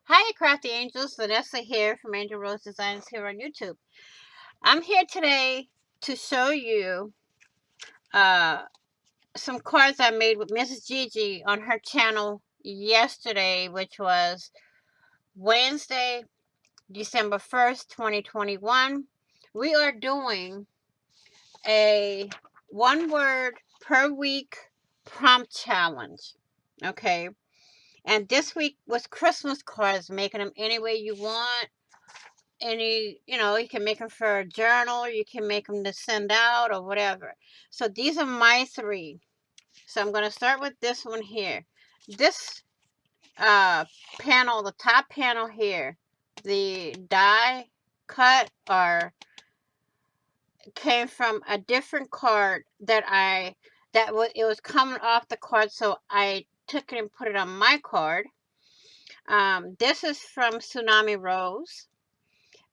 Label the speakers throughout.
Speaker 1: Hi, Crafty Angels. Vanessa here from Angel Rose Designs here on YouTube. I'm here today to show you uh, some cards I made with Mrs. Gigi on her channel yesterday, which was Wednesday, December 1st, 2021. We are doing a one word per week prompt challenge. Okay. And this week was Christmas cards, making them any way you want. You can make them for a journal, you can make them to send out or whatever. So these are my three. So I'm going to start with this one here. This panel, the top panel here, the die cut or came from a different card it was coming off the card, so I took it and put it on my card. This is from Tsunami Rose.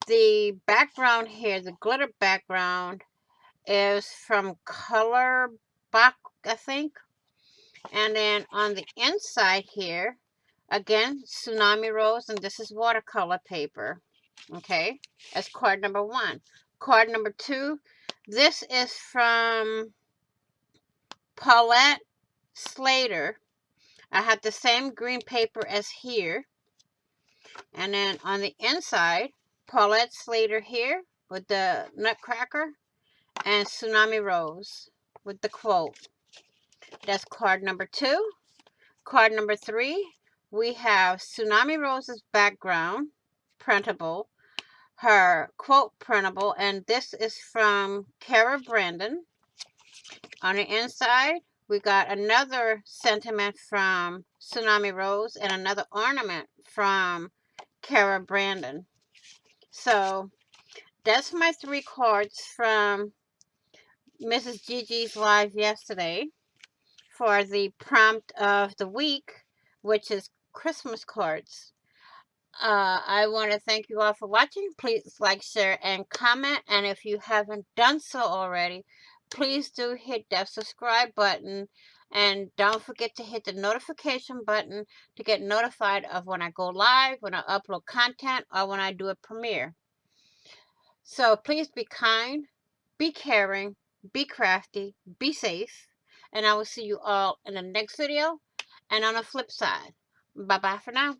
Speaker 1: The background here, the glitter background, is from Color Box, I think. And then on the inside here, again, Tsunami Rose, and this is watercolor paper. Okay, that's card number one. Card number two, this is from Paulette Slater. I have the same green paper as here. And then on the inside, Paulette Slater here with the nutcracker, and Tsunami Rose with the quote. That's card number two. Card number three, we have Tsunami Rose's background, printable, her quote printable, and this is from Kara Brandon. On the inside, we got another sentiment from Tsunami Rose and another ornament from Kara Brandon. So that's my three cards from Mrs. Gigi's live yesterday for the prompt of the week, which is Christmas cards. I want to thank you all for watching. Please like, share, and comment. And if you haven't done so already, please do hit that subscribe button. And don't forget to hit the notification button to get notified of when I go live, when I upload content, or when I do a premiere. So please be kind, be caring, be crafty, be safe, and I will see you all in the next video and on the flip side. Bye-bye for now.